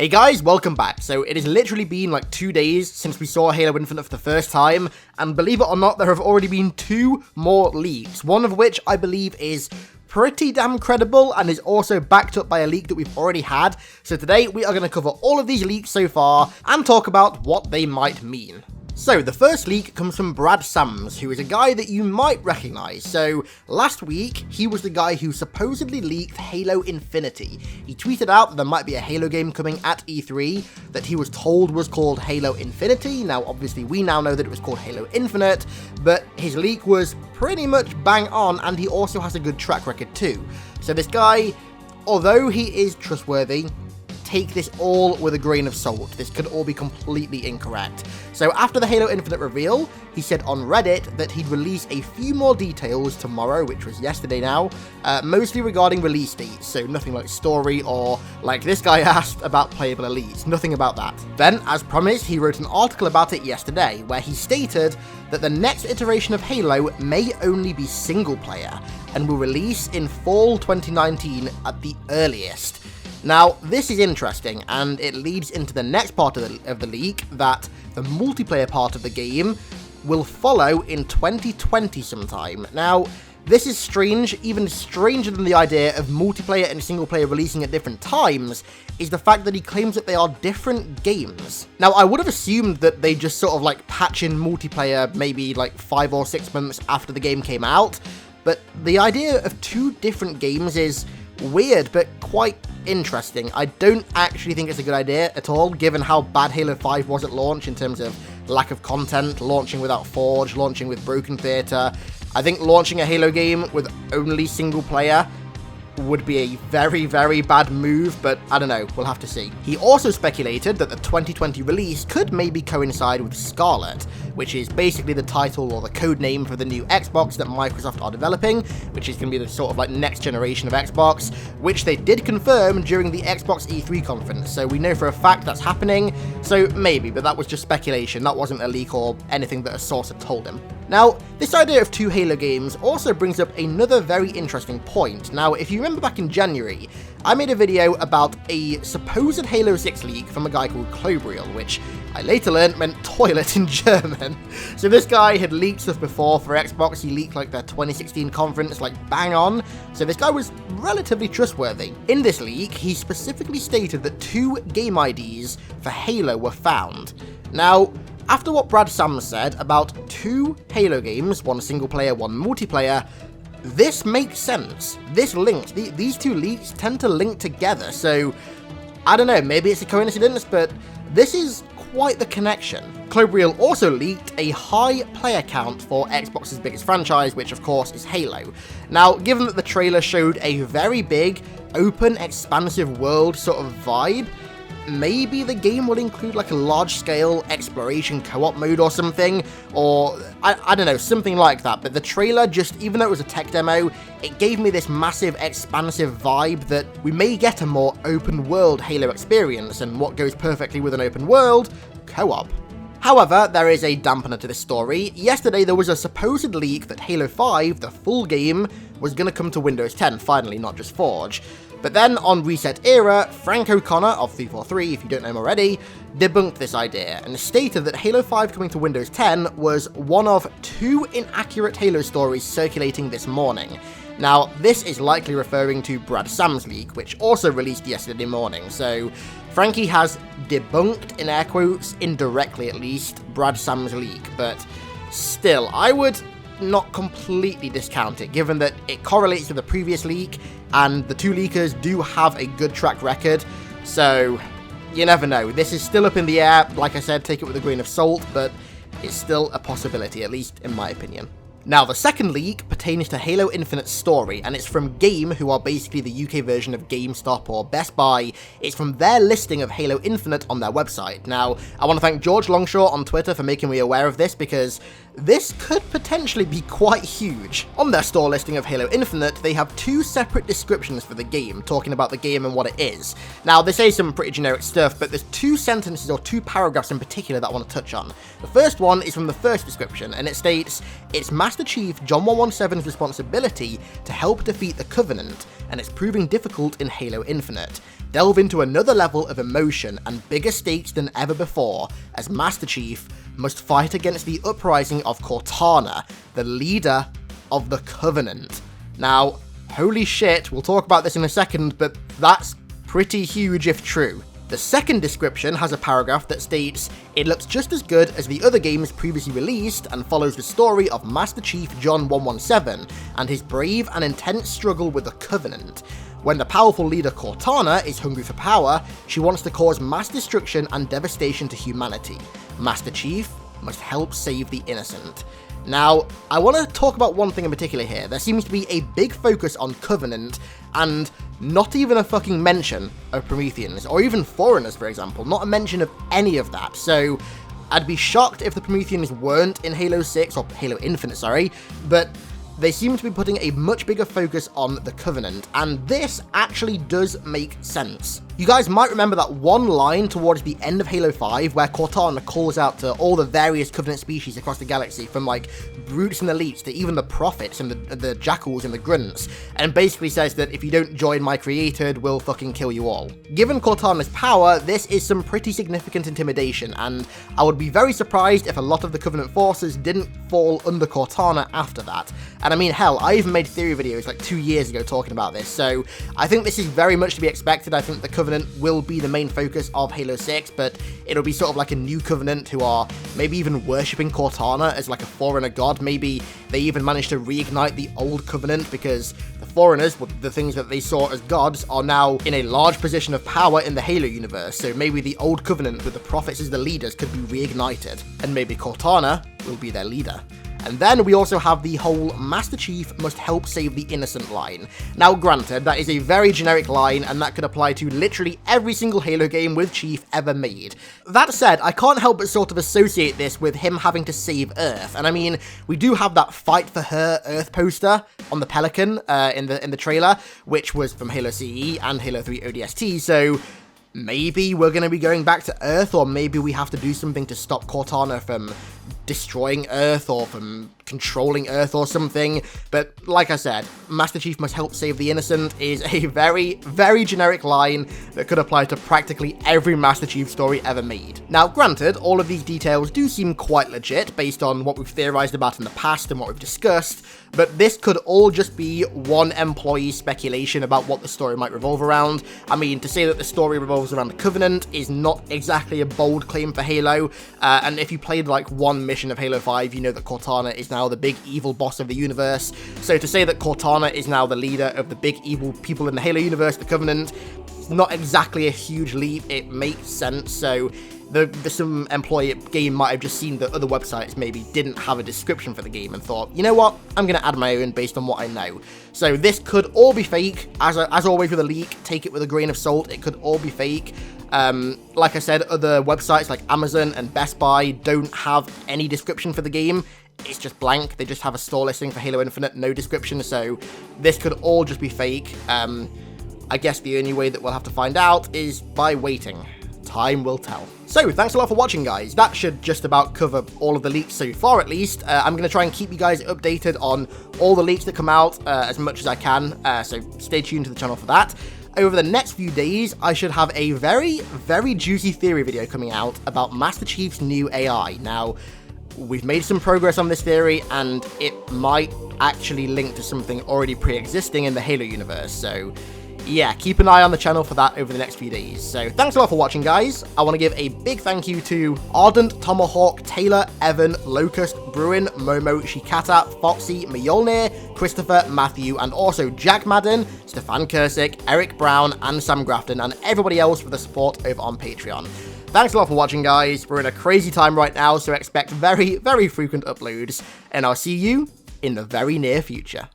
Hey guys, welcome back. So it has literally been like 2 days since we saw Halo Infinite for the first time, and believe it or not, there have already been 2 more leaks, one of which I believe is pretty damn credible and is also backed up by a leak that we've already had. So today we are going to cover all of these leaks so far and talk about what they might mean. So the first leak comes from Brad Sams, who is a guy that you might recognize. So last week, he was the guy who supposedly leaked Halo Infinity. He tweeted out that there might be a Halo game coming at E3 that he was told was called Halo Infinity. Now obviously we now know that it was called Halo Infinite, but his leak was pretty much bang on, and he also has a good track record too. So this guy, although he is trustworthy, take this all with a grain of salt. This could all be completely incorrect. So after the Halo Infinite reveal, he said on Reddit that he'd release a few more details tomorrow, which was yesterday now, mostly regarding release dates, so nothing like story or, like this guy asked, about playable elites, nothing about that. Then, as promised, he wrote an article about it yesterday, where he stated that the next iteration of Halo may only be single player, and will release in fall 2019 at the earliest. Now, this is interesting, and it leads into the next part of the leak, that the multiplayer part of the game will follow in 2020 sometime. Now, this is strange. Even stranger than the idea of multiplayer and single player releasing at different times is the fact that he claims that they are different games. Now, I would have assumed that they just sort of like patch in multiplayer maybe like 5 or 6 months after the game came out, but the idea of 2 different games is weird, but quite interesting. I don't actually think it's a good idea at all, given how bad Halo 5 was at launch in terms of lack of content, launching without Forge, launching with broken theater. I think launching a Halo game with only single player would be a very, very bad move, but I don't know, we'll have to see. He also speculated that the 2020 release could maybe coincide with Scarlet, which is basically the title or the code name for the new Xbox that Microsoft are developing, which is going to be the sort of like next generation of Xbox, which they did confirm during the Xbox E3 conference, so we know for a fact that's happening, so maybe, but that was just speculation, that wasn't a leak or anything that a source had told him. Now, this idea of 2 Halo games also brings up another very interesting point. Now, if you remember back in January, I made a video about a supposed Halo 6 leak from a guy called Clobriel, which I later learned meant toilet in German. So this guy had leaked stuff before for Xbox. He leaked like their 2016 conference, like bang on. So this guy was relatively trustworthy. In this leak, he specifically stated that 2 game IDs for Halo were found. Now, after what Brad Sams said about 2 Halo games, one single player, one multiplayer, this makes sense. This links, these 2 leaks tend to link together, so I don't know, maybe it's a coincidence, but this is quite the connection. Clobriel also leaked a high player count for Xbox's biggest franchise, which of course is Halo. Now, given that the trailer showed a very big, open, expansive world sort of vibe, maybe the game will include like a large-scale exploration co-op mode or something, or I don't know, something like that. But the trailer, just even though it was a tech demo, it gave me this massive, expansive vibe that we may get a more open-world Halo experience, and what goes perfectly with an open world? Co-op. However, there is a dampener to this story. Yesterday there was a supposed leak that Halo 5, the full game, was going to come to Windows 10, finally, not just Forge. But then, on Reset Era, Frank O'Connor of 343, if you don't know him already, debunked this idea, and stated that Halo 5 coming to Windows 10 was one of 2 inaccurate Halo stories circulating this morning. Now, this is likely referring to Brad Sams' leak, which also released yesterday morning, so Frankie has debunked, in air quotes, indirectly at least, Brad Sams' leak, but still, I would not completely discount it, given that it correlates to the previous leak, and the 2 leakers do have a good track record, so you never know. This is still up in the air. Like I said, take it with a grain of salt, but it's still a possibility, at least in my opinion. Now, the second leak pertains to Halo Infinite's story, and it's from Game, who are basically the UK version of GameStop or Best Buy. It's from their listing of Halo Infinite on their website. Now, I want to thank George Longshore on Twitter for making me aware of this, because this could potentially be quite huge. On their store listing of Halo Infinite, they have 2 separate descriptions for the game, talking about the game and what it is. Now, they say some pretty generic stuff, but there's 2 sentences or 2 paragraphs in particular that I want to touch on. The first one is from the first description, and it states, "It's Master Chief John 117's responsibility to help defeat the Covenant, and it's proving difficult in Halo Infinite. delve into another level of emotion and bigger stakes than ever before, as Master Chief must fight against the uprising of Cortana, the leader of the Covenant. Now, holy shit, we'll talk about this in a second, but that's pretty huge if true. The second description has a paragraph that states, "It looks just as good as the other games previously released and follows the story of Master Chief John 117 and his brave and intense struggle with the Covenant. When the powerful leader Cortana is hungry for power, she wants to cause mass destruction and devastation to humanity. Master Chief must help save the innocent." Now, I want to talk about one thing in particular here. There seems to be a big focus on Covenant, and not even a fucking mention of Prometheans, or even Foreigners, for example. Not a mention of any of that. So, I'd be shocked if the Prometheans weren't in Halo 6, or Halo Infinite, sorry, but they seem to be putting a much bigger focus on the Covenant, and this actually does make sense. You guys might remember that one line towards the end of Halo 5 where Cortana calls out to all the various Covenant species across the galaxy, from like brutes and elites to even the prophets and the jackals and the grunts, and basically says that if you don't join my created, we'll fucking kill you all. Given Cortana's power, this is some pretty significant intimidation, and I would be very surprised if a lot of the Covenant forces didn't fall under Cortana after that. And I mean, hell, I even made theory videos like 2 years ago talking about this, so I think this is very much to be expected. I think the Covenant will be the main focus of Halo 6, but it'll be sort of like a new Covenant who are maybe even worshipping Cortana as like a Forerunner god. Maybe they even managed to reignite the old Covenant, because the Foreigners, the things that they saw as gods, are now in a large position of power in the Halo universe, so maybe the old Covenant with the prophets as the leaders could be reignited, and maybe Cortana will be their leader. And then we also have the whole Master Chief must help save the innocent line. Now granted, that is a very generic line, and that could apply to literally every single Halo game with Chief ever made. That said, I can't help but sort of associate this with him having to save Earth, and I mean, we do have that Fight for Her Earth poster on the Pelican in the trailer, which was from Halo CE and Halo 3 ODST, so maybe we're going to be going back to Earth, or maybe we have to do something to stop Cortana from destroying Earth or from controlling Earth or something. But like I said, Master Chief must help save the innocent is a very, very generic line that could apply to practically every Master Chief story ever made. Now granted, all of these details do seem quite legit based on what we've theorized about in the past and what we've discussed, but this could all just be one employee's speculation about what the story might revolve around. I mean, to say that the story revolves around the Covenant is not exactly a bold claim for Halo, and if you played like one mission of Halo 5, you know that Cortana is now the big evil boss of the universe. So to say that Cortana is now the leader of the big evil people in the Halo universe, the Covenant, is not exactly a huge leap. It makes sense. So some employee at game might have just seen that other websites maybe didn't have a description for the game and thought, you know what, I'm going to add my own based on what I know. So this could all be fake. As always with a leak, take it with a grain of salt. It could all be fake. Like I said, other websites like Amazon and Best Buy don't have any description for the game. It's just blank. They just have a store listing for Halo Infinite, no description, so this could all just be fake. I guess the only way that we'll have to find out is by waiting. Time will tell. So, thanks a lot for watching, guys. That should just about cover all of the leaks so far, at least. I'm going to try and keep you guys updated on all the leaks that come out as much as I can, so stay tuned to the channel for that. Over the next few days, I should have a very, very juicy theory video coming out about Master Chief's new AI. Now, we've made some progress on this theory, and it might actually link to something already pre-existing in the Halo universe, so yeah, keep an eye on the channel for that over the next few days. So thanks a lot for watching, guys. I want to give a big thank you to Ardent, Tomahawk, Taylor, Evan, Locust, Bruin, Momo, Shikata, Foxy, Mjolnir, Christopher, Matthew, and also Jack Madden, Stefan Curcic, Eric Brown, and Sam Grafton, and everybody else for the support over on Patreon. Thanks a lot for watching, guys. We're in a crazy time right now, so expect very, very frequent uploads, and I'll see you in the very near future.